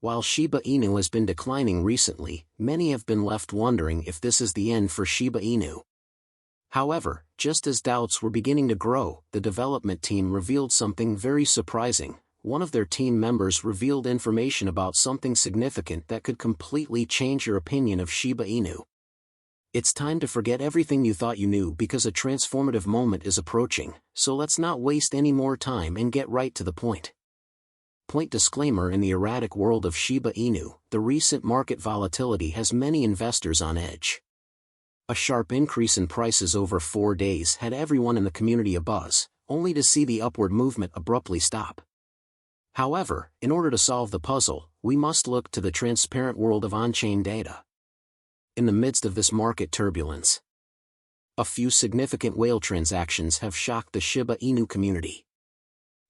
While Shiba Inu has been declining recently, many have been left wondering if this is the end for Shiba Inu. However, just as doubts were beginning to grow, the development team revealed something very surprising. One of their team members revealed information about something significant that could completely change your opinion of Shiba Inu. It's time to forget everything you thought you knew because a transformative moment is approaching, so let's not waste any more time and get right to the point. Point disclaimer: in the erratic world of Shiba Inu, the recent market volatility has many investors on edge. A sharp increase in prices over 4 days had everyone in the community abuzz, only to see the upward movement abruptly stop. However, in order to solve the puzzle, we must look to the transparent world of on-chain data. In the midst of this market turbulence, a few significant whale transactions have shocked the Shiba Inu community.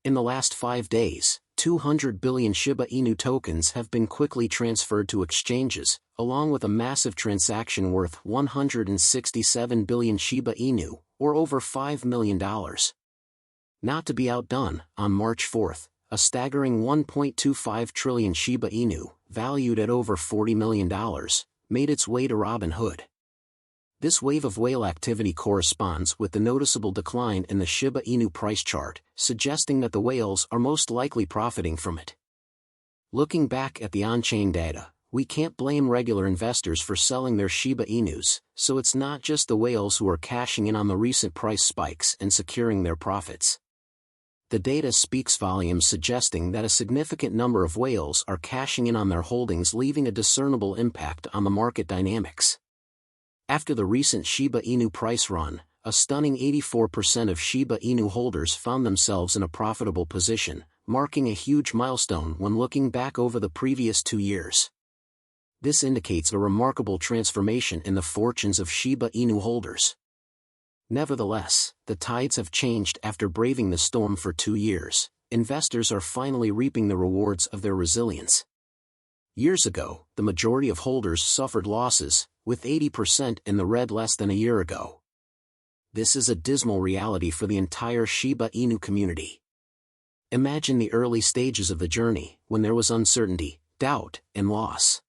In the last 5 days, 200 billion Shiba Inu tokens have been quickly transferred to exchanges, along with a massive transaction worth 167 billion Shiba Inu, or over $5 million. Not to be outdone, on March 4th, a staggering 1.25 trillion Shiba Inu, valued at over $40 million, made its way to Robinhood. This wave of whale activity corresponds with the noticeable decline in the Shiba Inu price chart, suggesting that the whales are most likely profiting from it. Looking back at the on-chain data, we can't blame regular investors for selling their Shiba Inus, so it's not just the whales who are cashing in on the recent price spikes and securing their profits. The data speaks volumes, suggesting that a significant number of whales are cashing in on their holdings, leaving a discernible impact on the market dynamics. After the recent Shiba Inu price run, a stunning 84% of Shiba Inu holders found themselves in a profitable position, marking a huge milestone when looking back over the previous 2 years. This indicates a remarkable transformation in the fortunes of Shiba Inu holders. Nevertheless, the tides have changed after braving the storm for 2 years. Investors are finally reaping the rewards of their resilience. Years ago, the majority of holders suffered losses, with 80% in the red less than a year ago. This is a dismal reality for the entire Shiba Inu community. Imagine the early stages of the journey, when there was uncertainty, doubt, and loss.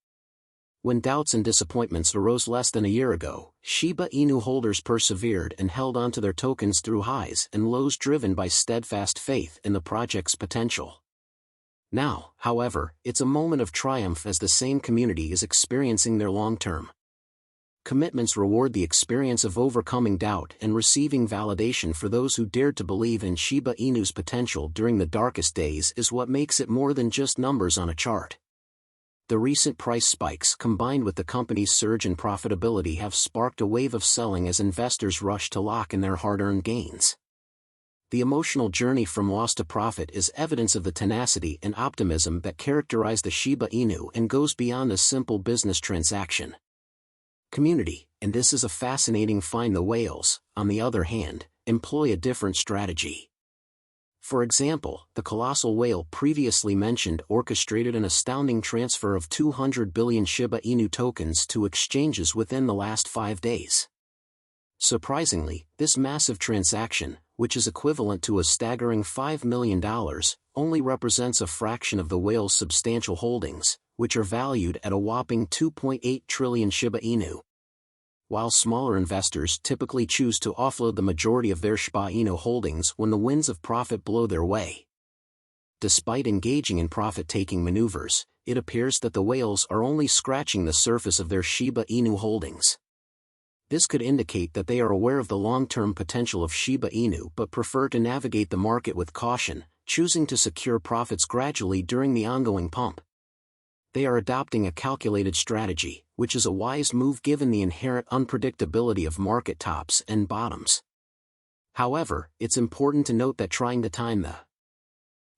When doubts and disappointments arose less than a year ago, Shiba Inu holders persevered and held onto their tokens through highs and lows, driven by steadfast faith in the project's potential. Now, however, it's a moment of triumph as the same community is experiencing their long-term commitments reward the experience of overcoming doubt and receiving validation. For those who dared to believe in Shiba Inu's potential during the darkest days is what makes it more than just numbers on a chart. The recent price spikes, combined with the company's surge in profitability, have sparked a wave of selling as investors rush to lock in their hard-earned gains. The emotional journey from loss to profit is evidence of the tenacity and optimism that characterize the Shiba Inu and goes beyond a simple business transaction. Community, and this is a fascinating find. The whales, on the other hand, employ a different strategy. For example, the colossal whale previously mentioned orchestrated an astounding transfer of 200 billion Shiba Inu tokens to exchanges within the last 5 days. Surprisingly, this massive transaction, which is equivalent to a staggering $5 million, only represents a fraction of the whale's substantial holdings, which are valued at a whopping 2.8 trillion Shiba Inu. While smaller investors typically choose to offload the majority of their Shiba Inu holdings when the winds of profit blow their way. Despite engaging in profit-taking maneuvers, it appears that the whales are only scratching the surface of their Shiba Inu holdings. This could indicate that they are aware of the long-term potential of Shiba Inu but prefer to navigate the market with caution, choosing to secure profits gradually during the ongoing pump. They are adopting a calculated strategy, which is a wise move given the inherent unpredictability of market tops and bottoms. However, it's important to note that trying to time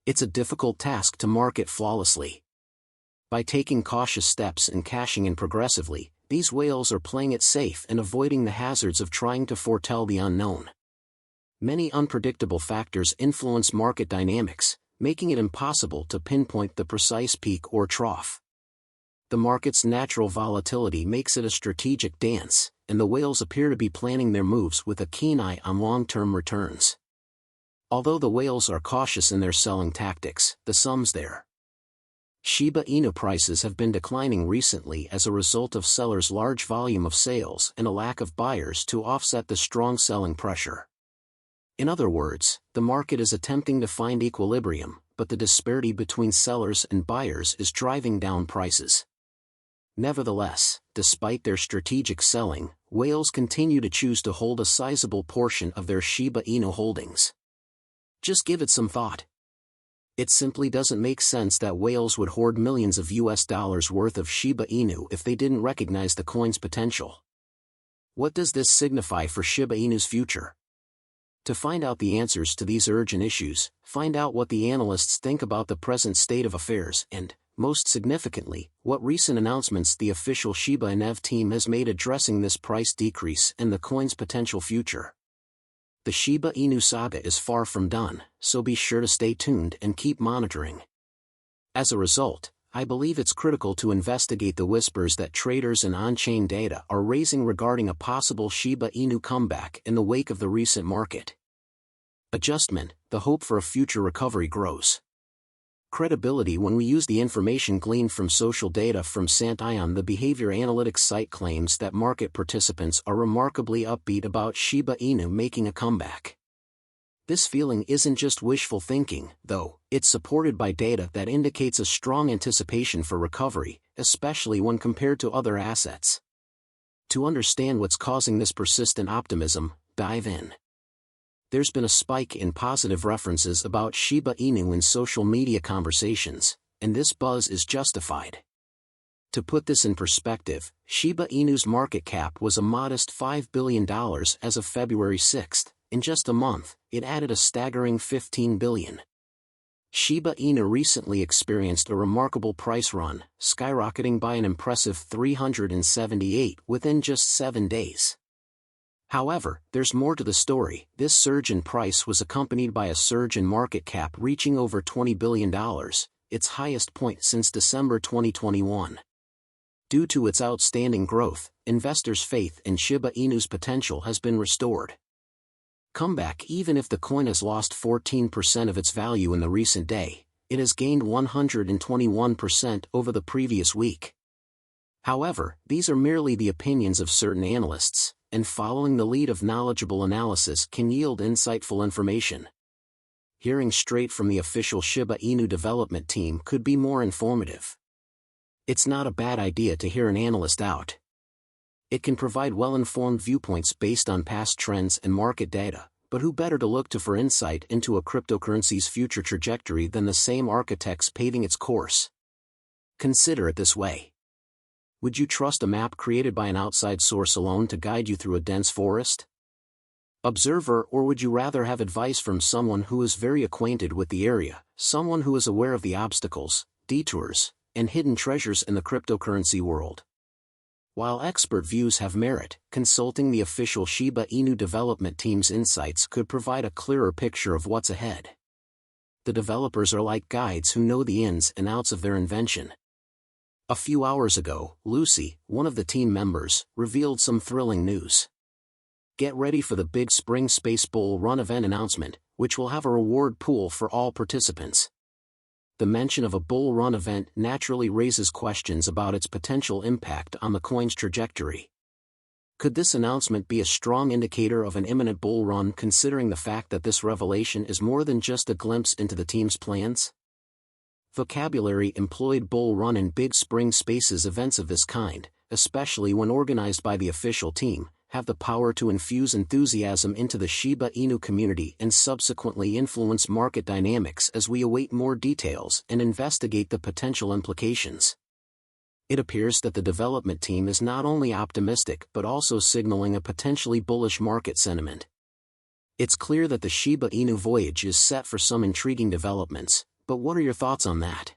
it's a difficult task to market flawlessly. By taking cautious steps and cashing in progressively, these whales are playing it safe and avoiding the hazards of trying to foretell the unknown. Many unpredictable factors influence market dynamics, making it impossible to pinpoint the precise peak or trough. The market's natural volatility makes it a strategic dance, and the whales appear to be planning their moves with a keen eye on long-term returns. Although the whales are cautious in their selling tactics, the sums there Shiba Inu prices have been declining recently as a result of sellers' large volume of sales and a lack of buyers to offset the strong selling pressure. In other words, the market is attempting to find equilibrium, but the disparity between sellers and buyers is driving down prices. Nevertheless, despite their strategic selling, whales continue to choose to hold a sizable portion of their Shiba Inu holdings. Just give it some thought. It simply doesn't make sense that whales would hoard millions of US dollars worth of Shiba Inu if they didn't recognize the coin's potential. What does this signify for Shiba Inu's future? To find out the answers to these urgent issues, find out what the analysts think about the present state of affairs and, most significantly, what recent announcements the official Shiba Inu team has made addressing this price decrease and the coin's potential future. The Shiba Inu saga is far from done, so be sure to stay tuned and keep monitoring. As a result, I believe it's critical to investigate the whispers that traders and on-chain data are raising regarding a possible Shiba Inu comeback in the wake of the recent market adjustment. The hope for a future recovery grows. Credibility. When we use the information gleaned from social data from Santion, the behavior analytics site claims that market participants are remarkably upbeat about Shiba Inu making a comeback. This feeling isn't just wishful thinking, though. It's supported by data that indicates a strong anticipation for recovery, especially when compared to other assets. To understand what's causing this persistent optimism, dive in. There's been a spike in positive references about Shiba Inu in social media conversations, and this buzz is justified. To put this in perspective, Shiba Inu's market cap was a modest $5 billion as of February 6. In just a month, it added a staggering $15 billion. Shiba Inu recently experienced a remarkable price run, skyrocketing by an impressive 378% within just 7 days. However, there's more to the story. This surge in price was accompanied by a surge in market cap reaching over $20 billion, its highest point since December 2021. Due to its outstanding growth, investors' faith in Shiba Inu's potential has been restored. Comeback. Even if the coin has lost 14% of its value in the recent day, it has gained 121% over the previous week. However, these are merely the opinions of certain analysts, and following the lead of knowledgeable analysis can yield insightful information. Hearing straight from the official Shiba Inu development team could be more informative. It's not a bad idea to hear an analyst out. It can provide well-informed viewpoints based on past trends and market data, but who better to look to for insight into a cryptocurrency's future trajectory than the same architects paving its course? Consider it this way. Would you trust a map created by an outside source alone to guide you through a dense forest? Observer, or would you rather have advice from someone who is very acquainted with the area, someone who is aware of the obstacles, detours, and hidden treasures in the cryptocurrency world? While expert views have merit, consulting the official Shiba Inu development team's insights could provide a clearer picture of what's ahead. The developers are like guides who know the ins and outs of their invention. A few hours ago, Lucy, one of the team members, revealed some thrilling news. Get ready for the big Spring Space Bull Run event announcement, which will have a reward pool for all participants. The mention of a bull run event naturally raises questions about its potential impact on the coin's trajectory. Could this announcement be a strong indicator of an imminent bull run, considering the fact that this revelation is more than just a glimpse into the team's plans? Vocabulary employed: bull run and big spring spaces. Events of this kind, especially when organized by the official team, have the power to infuse enthusiasm into the Shiba Inu community and subsequently influence market dynamics as we await more details and investigate the potential implications. It appears that the development team is not only optimistic but also signaling a potentially bullish market sentiment. It's clear that the Shiba Inu voyage is set for some intriguing developments, but what are your thoughts on that?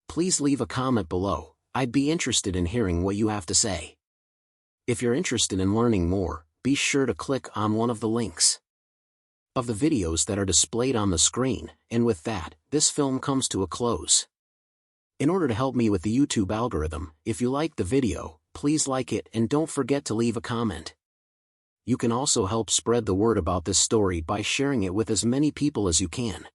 Please leave a comment below. I'd be interested in hearing what you have to say. If you're interested in learning more, be sure to click on one of the links of the videos that are displayed on the screen. And with that, this film comes to a close. In order to help me with the YouTube algorithm, if you liked the video, please like it and don't forget to leave a comment. You can also help spread the word about this story by sharing it with as many people as you can.